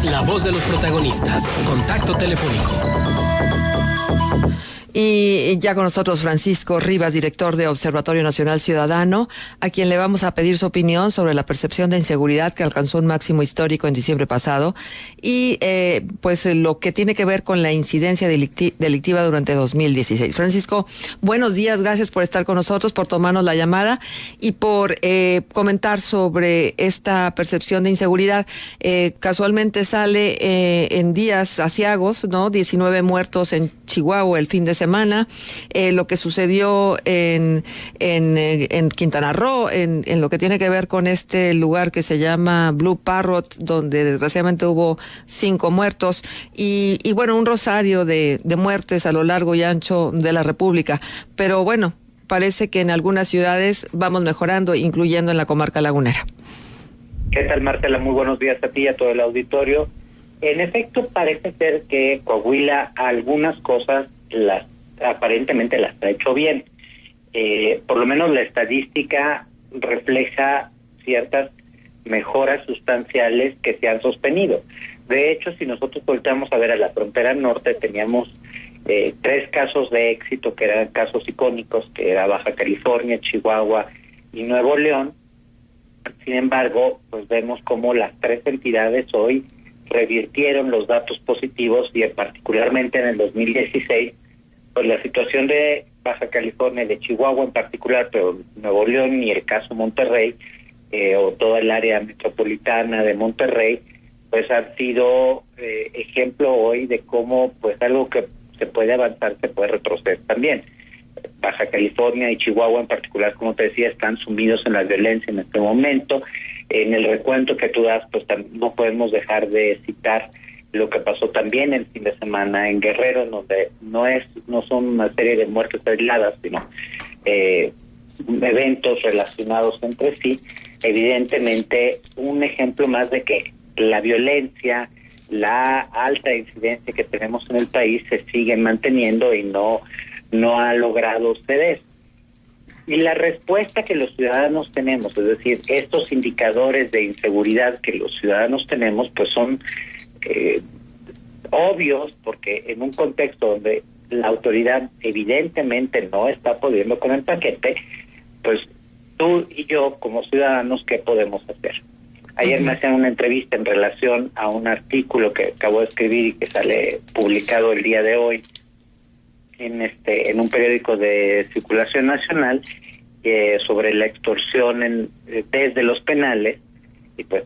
La voz de los protagonistas. Contacto telefónico. Y ya con nosotros Francisco Rivas, director de Observatorio Nacional Ciudadano, a quien le vamos a pedir su opinión sobre la percepción de inseguridad que alcanzó un máximo histórico en diciembre pasado y pues lo que tiene que ver con la incidencia delictiva durante 2016. Francisco, buenos días, gracias por estar con nosotros, por tomarnos la llamada y por comentar sobre esta percepción de inseguridad. Casualmente sale en días aciagos, ¿no? 19 muertos en Chihuahua el fin de semana, lo que sucedió en Quintana Roo, en lo que tiene que ver con este lugar que se llama Blue Parrot, donde desgraciadamente hubo 5 muertos, y bueno, un rosario de muertes a lo largo y ancho de la República. Pero bueno, parece que en algunas ciudades vamos mejorando, incluyendo en la comarca lagunera. ¿Qué tal, Marcela? Muy buenos días a ti y a todo el auditorio. En efecto, parece ser que Coahuila algunas cosas aparentemente las ha hecho bien. Por lo menos la estadística refleja ciertas mejoras sustanciales que se han sostenido. De hecho, si nosotros volteamos a ver a la frontera norte, teníamos 3 casos de éxito que eran casos icónicos, que era Baja California, Chihuahua y Nuevo León. Sin embargo, pues vemos cómo las 3 entidades hoy revirtieron los datos positivos y particularmente en el 2016, pues la situación de Baja California, de Chihuahua en particular, pero Nuevo León y el caso Monterrey, o toda el área metropolitana de Monterrey, pues han sido ejemplo hoy de cómo pues algo que se puede avanzar, se puede retroceder también. Baja California y Chihuahua en particular, como te decía, están sumidos en la violencia en este momento. En el recuento que tú das, pues no podemos dejar de citar lo que pasó también el fin de semana en Guerrero, donde no son una serie de muertes aisladas, sino eventos relacionados entre sí. Evidentemente, un ejemplo más de que la violencia, la alta incidencia que tenemos en el país se sigue manteniendo y no ha logrado ceder. Y la respuesta que los ciudadanos tenemos, es decir, estos indicadores de inseguridad que los ciudadanos tenemos, pues son obvios, porque en un contexto donde la autoridad evidentemente no está pudiendo con el paquete, pues tú y yo como ciudadanos, ¿qué podemos hacer? Ayer me hacían una entrevista en relación a un artículo que acabo de escribir y que sale publicado el día de hoy en un periódico de circulación nacional sobre la extorsión desde los penales, y pues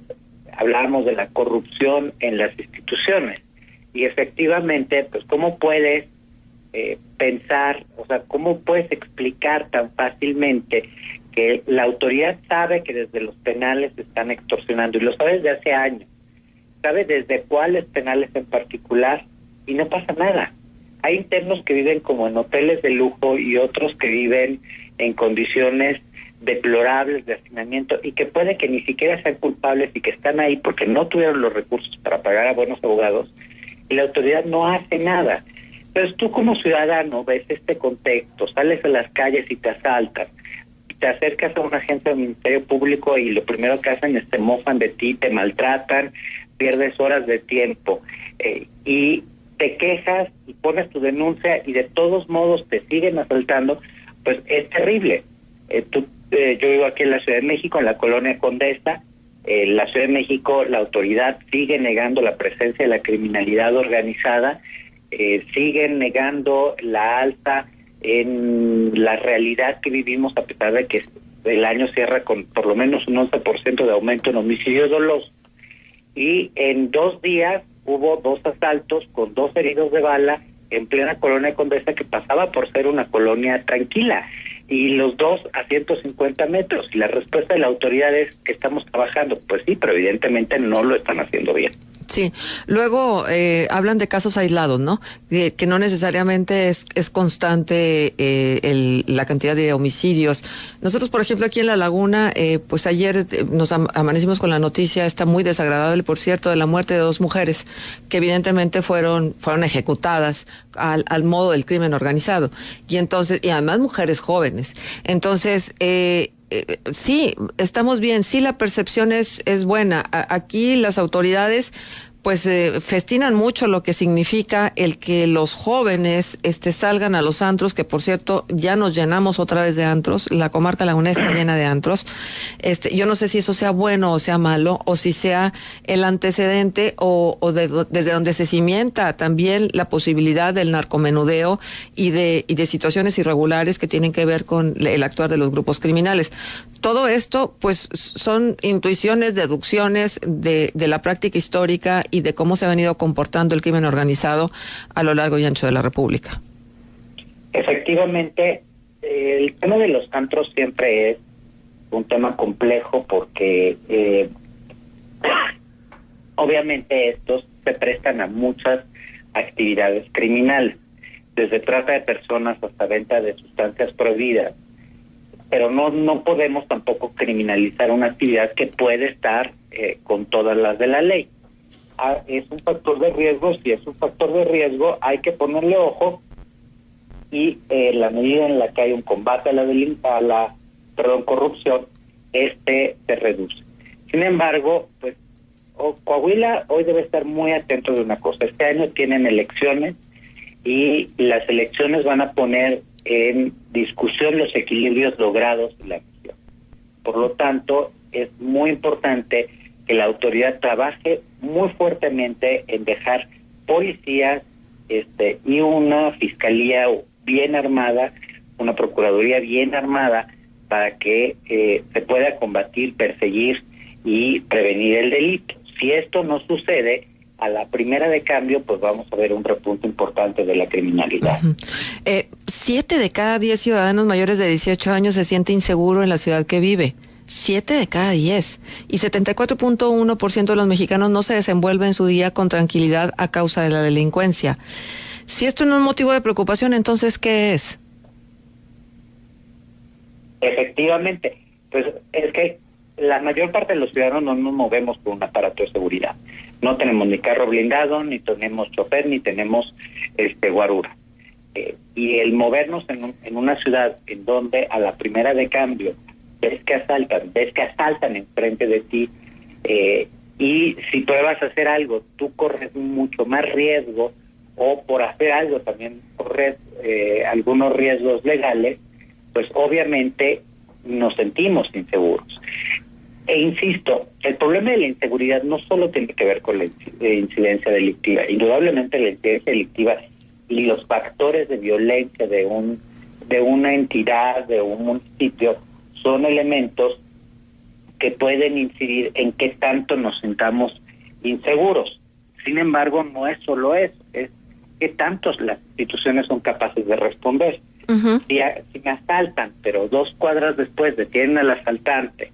hablábamos de la corrupción en las instituciones. Y efectivamente, pues cómo puedes pensar, o sea, cómo puedes explicar tan fácilmente que la autoridad sabe que desde los penales se están extorsionando, y lo sabe desde hace años, sabe desde cuáles penales en particular, y no pasa nada. Hay internos que viven como en hoteles de lujo y otros que viven en condiciones deplorables de hacinamiento y que puede que ni siquiera sean culpables y que están ahí porque no tuvieron los recursos para pagar a buenos abogados y la autoridad no hace nada. Entonces tú como ciudadano ves este contexto, sales a las calles y te asaltan, te acercas a una agencia del Ministerio Público y lo primero que hacen es te mofan de ti, te maltratan, pierdes horas de tiempo y te quejas y pones tu denuncia y de todos modos te siguen asaltando, pues es terrible. Yo vivo aquí en la Ciudad de México, en la colonia Condesa. En la Ciudad de México la autoridad sigue negando la presencia de la criminalidad organizada, siguen negando la alza en la realidad que vivimos, a pesar de que el año cierra con por lo menos un 11% de aumento en homicidios dolosos. Y en 2 días hubo 2 asaltos con 2 heridos de bala en plena colonia Condesa, que pasaba por ser una colonia tranquila, y los 2 a 150 metros. Y la respuesta de la autoridad es que estamos trabajando. Pues sí, pero evidentemente no lo están haciendo bien. Sí, luego hablan de casos aislados, ¿no? Que no necesariamente es constante la cantidad de homicidios. Nosotros, por ejemplo, aquí en La Laguna, pues ayer nos amanecimos con la noticia, está muy desagradable, por cierto, de la muerte de 2 mujeres que evidentemente fueron ejecutadas al modo del crimen organizado. Y entonces, y además mujeres jóvenes. Entonces, sí, estamos bien, sí, la percepción es buena. Aquí las autoridades pues festinan mucho lo que significa el que los jóvenes salgan a los antros, que por cierto ya nos llenamos otra vez de antros, la comarca lagunera está llena de antros. Yo no sé si eso sea bueno o sea malo, o si sea el antecedente desde donde se cimienta también la posibilidad del narcomenudeo y de situaciones irregulares que tienen que ver con el actuar de los grupos criminales. Todo esto, pues, son intuiciones, deducciones de la práctica histórica y de cómo se ha venido comportando el crimen organizado a lo largo y ancho de la República. Efectivamente, el tema de los antros siempre es un tema complejo porque obviamente estos se prestan a muchas actividades criminales, desde trata de personas hasta venta de sustancias prohibidas. Pero no podemos tampoco criminalizar una actividad que puede estar con todas las de la ley. Es un factor de riesgo, si es un factor de riesgo hay que ponerle ojo, y la medida en la que hay un combate a la corrupción, se reduce. Sin embargo, pues Coahuila hoy debe estar muy atento de una cosa. Este año tienen elecciones y las elecciones van a poner en discusión los equilibrios logrados en la nación. Por lo tanto, es muy importante que la autoridad trabaje muy fuertemente en dejar policías y una fiscalía bien armada, una procuraduría bien armada, para que se pueda combatir, perseguir y prevenir el delito. Si esto no sucede, a la primera de cambio, pues vamos a ver un repunte importante de la criminalidad. 7 de cada 10 ciudadanos mayores de 18 años se siente inseguro en la ciudad que vive. 7 de cada 10. Y 74.1% de los mexicanos no se desenvuelve en su día con tranquilidad a causa de la delincuencia. Si esto no es motivo de preocupación, entonces, ¿qué es? Efectivamente, pues es que la mayor parte de los ciudadanos no nos movemos con un aparato de seguridad. No tenemos ni carro blindado, ni tenemos chofer, ni tenemos guarura. Y el movernos en una ciudad en donde a la primera de cambio ves que asaltan enfrente de ti, y si pruebas a hacer algo, tú corres mucho más riesgo, o por hacer algo también corres algunos riesgos legales, pues obviamente nos sentimos inseguros. E insisto, el problema de la inseguridad no solo tiene que ver con la incidencia delictiva. Indudablemente la incidencia delictiva y los factores de violencia de una entidad, de un municipio, son elementos que pueden incidir en qué tanto nos sintamos inseguros. Sin embargo, no es solo eso, es qué tantos las instituciones son capaces de responder. Uh-huh. Si me asaltan, pero 2 cuadras después detienen al asaltante,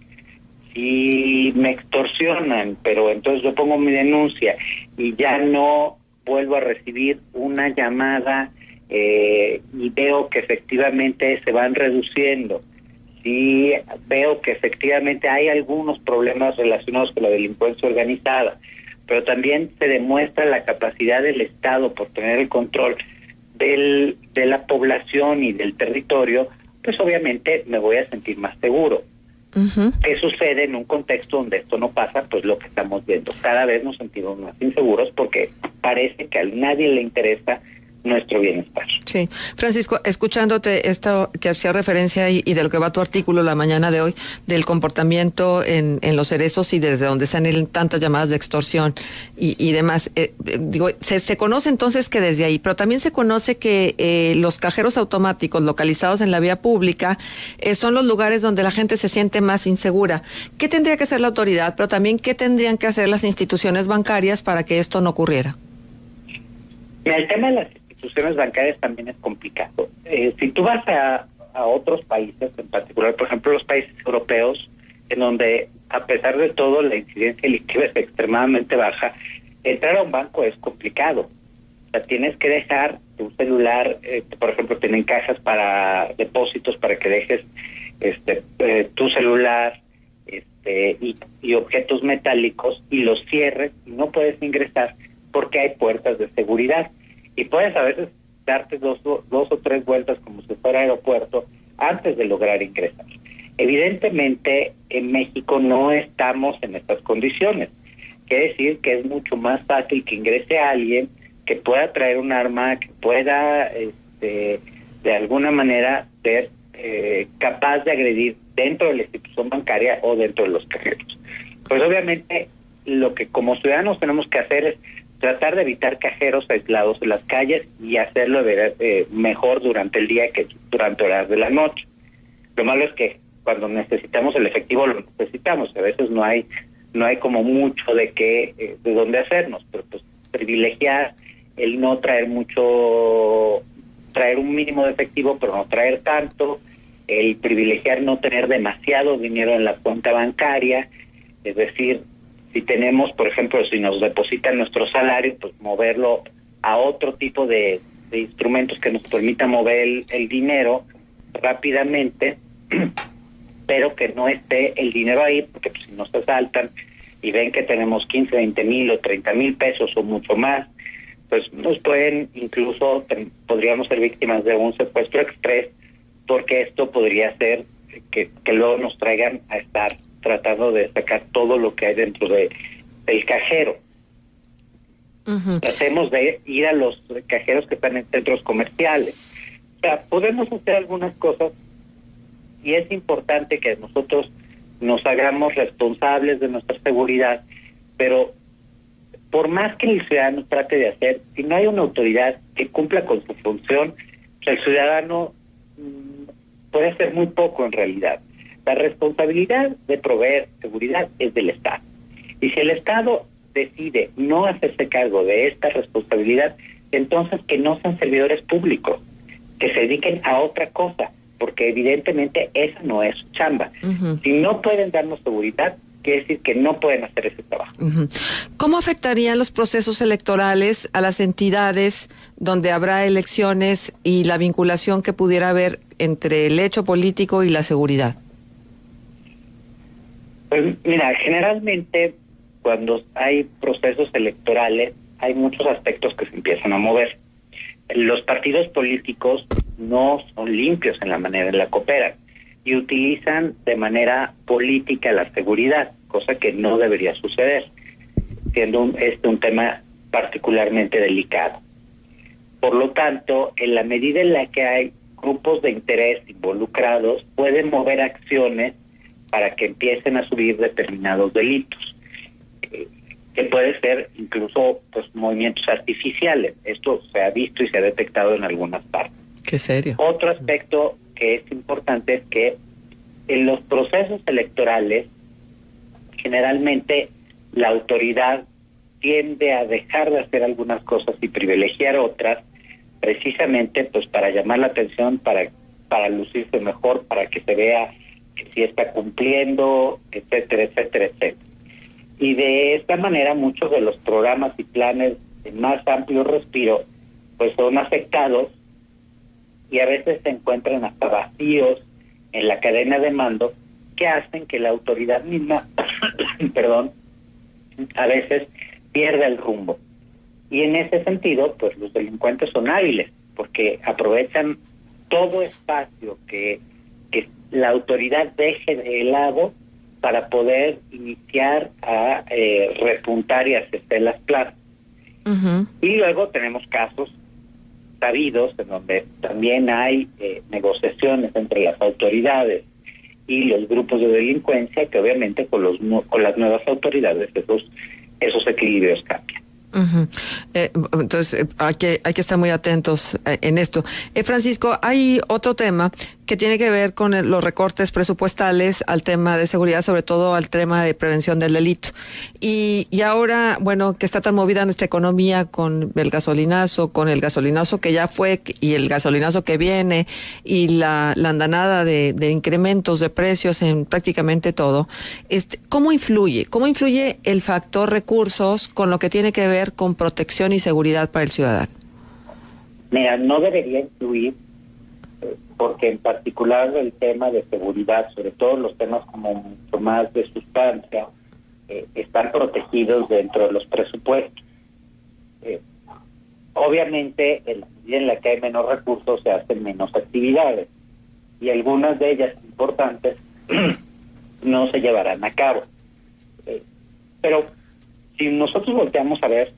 si me extorsionan, pero entonces yo pongo mi denuncia y ya no vuelvo a recibir una llamada, y veo que efectivamente se van reduciendo, si veo que efectivamente hay algunos problemas relacionados con la delincuencia organizada, pero también se demuestra la capacidad del Estado por tener el control de la población y del territorio, pues obviamente me voy a sentir más seguro. Uh-huh. ¿Qué sucede en un contexto donde esto no pasa? Pues lo que estamos viendo. Cada vez nos sentimos más inseguros porque parece que a nadie le interesa nuestro bienestar. Sí. Francisco, escuchándote esto que hacía referencia y de lo que va tu artículo la mañana de hoy, del comportamiento en los cerezos y desde donde salen tantas llamadas de extorsión y demás, se conoce entonces que desde ahí, pero también se conoce que los cajeros automáticos localizados en la vía pública son los lugares donde la gente se siente más insegura. ¿Qué tendría que hacer la autoridad, pero también qué tendrían que hacer las instituciones bancarias para que esto no ocurriera? Mira, el tema de las instituciones bancarias también es complicado. Si tú vas a otros países, en particular, por ejemplo, los países europeos, en donde a pesar de todo la incidencia delictiva es extremadamente baja, entrar a un banco es complicado. O sea, tienes que dejar tu celular, por ejemplo, tienen cajas para depósitos para que dejes tu celular y objetos metálicos y los cierres y no puedes ingresar porque hay puertas de seguridad. Y puedes a veces darte dos o tres vueltas como si fuera aeropuerto antes de lograr ingresar. Evidentemente, en México no estamos en estas condiciones. Quiere decir que es mucho más fácil que ingrese alguien que pueda traer un arma, que pueda de alguna manera ser capaz de agredir dentro de la institución bancaria o dentro de los cajeros. Pues obviamente lo que como ciudadanos tenemos que hacer es tratar de evitar cajeros aislados en las calles y hacerlo mejor durante el día que durante horas de la noche. Lo malo es que cuando necesitamos el efectivo lo necesitamos, a veces no hay como mucho de dónde hacernos, pero pues privilegiar el no traer traer un mínimo de efectivo pero no traer tanto, el privilegiar no tener demasiado dinero en la cuenta bancaria, es decir, si tenemos, por ejemplo, si nos depositan nuestro salario, pues moverlo a otro tipo de instrumentos que nos permita mover el dinero rápidamente, pero que no esté el dinero ahí, porque pues, si nos asaltan y ven que tenemos 15, 20 mil o 30 mil pesos o mucho más, pues nos pueden, incluso podríamos ser víctimas de un secuestro express, porque esto podría ser que luego nos traigan a estar tratando de sacar todo lo que hay dentro del cajero. Uh-huh. Tratemos de ir a los cajeros que están en centros comerciales. O sea, podemos hacer algunas cosas y es importante que nosotros nos hagamos responsables de nuestra seguridad, pero por más que el ciudadano trate de hacer, si no hay una autoridad que cumpla con su función, el ciudadano puede hacer muy poco en realidad. La responsabilidad de proveer seguridad es del Estado. Y si el Estado decide no hacerse cargo de esta responsabilidad, entonces que no sean servidores públicos, que se dediquen a otra cosa, porque evidentemente esa no es su chamba. Uh-huh. Si no pueden darnos seguridad, quiere decir que no pueden hacer ese trabajo. Uh-huh. ¿Cómo afectarían los procesos electorales a las entidades donde habrá elecciones y la vinculación que pudiera haber entre el hecho político y la seguridad? Pues mira, generalmente cuando hay procesos electorales hay muchos aspectos que se empiezan a mover. Los partidos políticos no son limpios en la manera en la que operan y utilizan de manera política la seguridad, cosa que no debería suceder, siendo un tema particularmente delicado. Por lo tanto, en la medida en la que hay grupos de interés involucrados, pueden mover acciones para que empiecen a subir determinados delitos, que puede ser incluso pues movimientos artificiales. Esto se ha visto y se ha detectado en algunas partes. ¿Qué serio? Otro aspecto que es importante es que en los procesos electorales generalmente la autoridad tiende a dejar de hacer algunas cosas y privilegiar otras, precisamente pues para llamar la atención, para lucirse mejor, para que se vea que sí está cumpliendo, etcétera, etcétera, etcétera. Y de esta manera muchos de los programas y planes de más amplio respiro pues son afectados y a veces se encuentran hasta vacíos en la cadena de mando que hacen que la autoridad misma, perdón, a veces pierda el rumbo. Y en ese sentido, pues los delincuentes son hábiles, porque aprovechan todo espacio que la autoridad deje de lado para poder iniciar a repuntar y hacerse las plazas. Uh-huh. Y luego tenemos casos sabidos en donde también hay negociaciones entre las autoridades y los grupos de delincuencia que obviamente con las nuevas autoridades esos equilibrios cambian. Uh-huh. Entonces hay que estar muy atentos en esto. Francisco, hay otro tema que tiene que ver con los recortes presupuestales al tema de seguridad, sobre todo al tema de prevención del delito. Y ahora, bueno, que está tan movida nuestra economía con el gasolinazo que ya fue y el gasolinazo que viene y la andanada de incrementos de precios en prácticamente todo, ¿cómo influye el factor recursos con lo que tiene que ver con protección y seguridad para el ciudadano? Mira, no debería influir porque en particular el tema de seguridad, sobre todo los temas como mucho más de sustancia, están protegidos dentro de los presupuestos. Obviamente, en la medida en la que hay menos recursos, se hacen menos actividades y algunas de ellas importantes no se llevarán a cabo. Pero Si nosotros volteamos a ver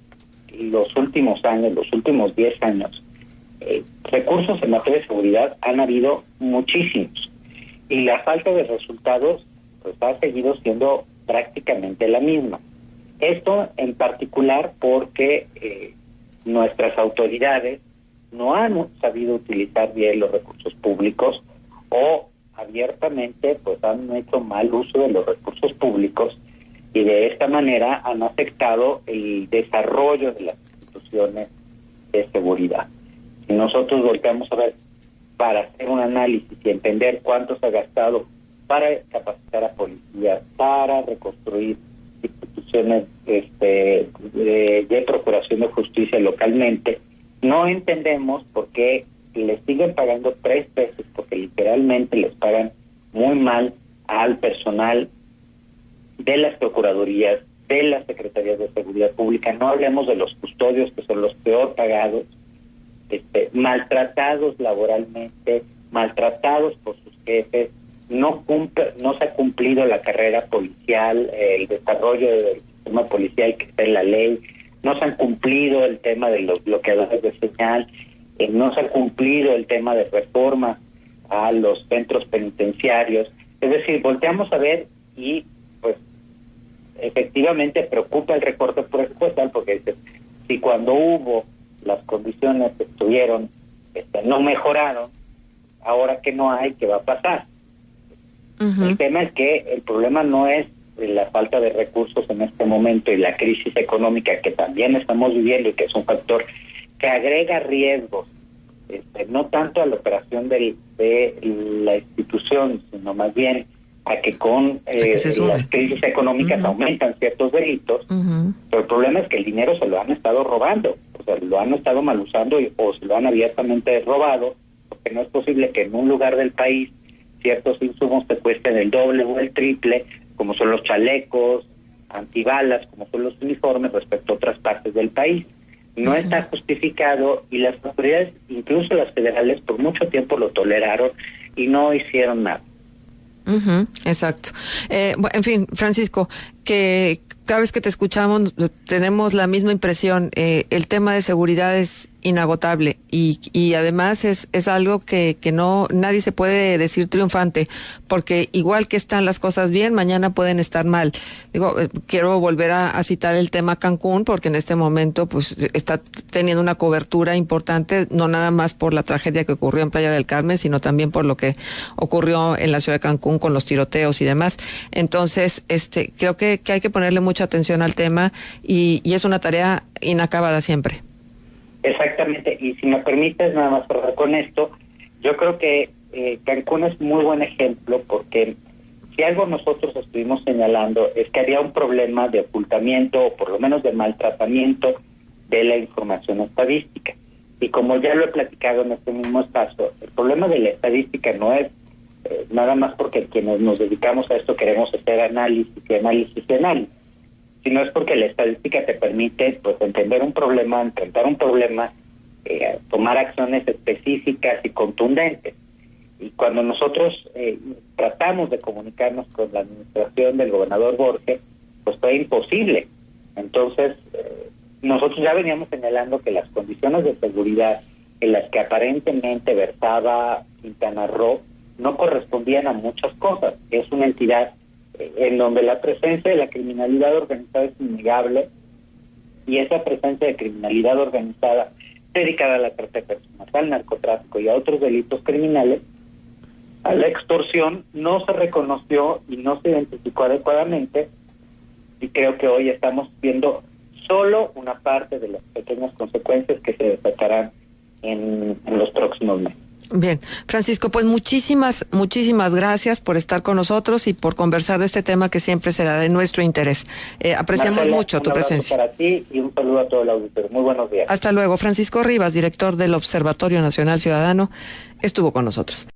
los últimos años, los últimos 10 años, recursos en materia de seguridad han habido muchísimos. Y la falta de resultados pues ha seguido siendo prácticamente la misma. Esto en particular porque nuestras autoridades no han sabido utilizar bien los recursos públicos o abiertamente pues han hecho mal uso de los recursos públicos y de esta manera han afectado el desarrollo de las instituciones de seguridad. Si nosotros volteamos a ver para hacer un análisis y entender cuánto se ha gastado para capacitar a policías, para reconstruir instituciones de procuración de justicia localmente, no entendemos por qué les siguen pagando 3 pesos, porque literalmente les pagan muy mal al personal de las procuradurías, de las secretarías de seguridad pública. No hablemos de los custodios, que son los peor pagados, maltratados laboralmente, maltratados por sus jefes. No se ha cumplido la carrera policial, el desarrollo del sistema policial que está en la ley. No se han cumplido el tema de los bloqueadores de señal. No se ha cumplido el tema de reforma a los centros penitenciarios. Es decir, volteamos a ver y pues efectivamente preocupa el recorte presupuestal, porque si cuando hubo las condiciones que estuvieron no mejoraron, ahora que no hay, ¿qué va a pasar? Uh-huh. El tema es que el problema no es la falta de recursos en este momento y la crisis económica que también estamos viviendo y que es un factor que agrega riesgos, no tanto a la operación de la institución, sino más bien a que con las crisis económicas uh-huh. aumentan ciertos delitos, uh-huh. pero el problema es que el dinero se lo han estado robando, o sea, lo han estado mal usando o se lo han abiertamente robado, porque no es posible que en un lugar del país ciertos insumos te cuesten el doble o el triple, como son los chalecos, antibalas, como son los uniformes respecto a otras partes del país. No uh-huh. está justificado y las autoridades, incluso las federales, por mucho tiempo lo toleraron y no hicieron nada. Uh-huh, exacto. En fin, Francisco, que cada vez que te escuchamos tenemos la misma impresión. El tema de seguridad es inagotable y además es algo que no nadie se puede decir triunfante, porque igual que están las cosas bien, mañana pueden estar mal. Quiero volver a citar el tema Cancún, porque en este momento pues está teniendo una cobertura importante, no nada más por la tragedia que ocurrió en Playa del Carmen, sino también por lo que ocurrió en la ciudad de Cancún con los tiroteos y demás. Entonces, creo que hay que ponerle mucha atención al tema y es una tarea inacabada siempre. Exactamente, y si me permites nada más cerrar con esto, yo creo que Cancún es muy buen ejemplo, porque si algo nosotros estuvimos señalando es que había un problema de ocultamiento o por lo menos de maltratamiento de la información estadística. Y como ya lo he platicado en este mismo espacio, el problema de la estadística no es nada más porque quienes nos dedicamos a esto queremos hacer análisis, sino es porque la estadística te permite pues entender un problema, enfrentar un problema, tomar acciones específicas y contundentes. Y cuando nosotros tratamos de comunicarnos con la administración del gobernador Borges, pues fue imposible. Entonces, nosotros ya veníamos señalando que las condiciones de seguridad en las que aparentemente versaba Quintana Roo no correspondían a muchas cosas. Es una entidad en donde la presencia de la criminalidad organizada es innegable, y esa presencia de criminalidad organizada dedicada a la trata de personas, al narcotráfico y a otros delitos criminales, a la extorsión, no se reconoció y no se identificó adecuadamente, y creo que hoy estamos viendo solo una parte de las pequeñas consecuencias que se desatarán en los próximos meses. Bien, Francisco, pues muchísimas gracias por estar con nosotros y por conversar de este tema que siempre será de nuestro interés. Apreciamos Marcela, mucho tu presencia. Para ti y un saludo a todo el auditorio. Muy buenos días. Hasta luego. Francisco Rivas, director del Observatorio Nacional Ciudadano, estuvo con nosotros.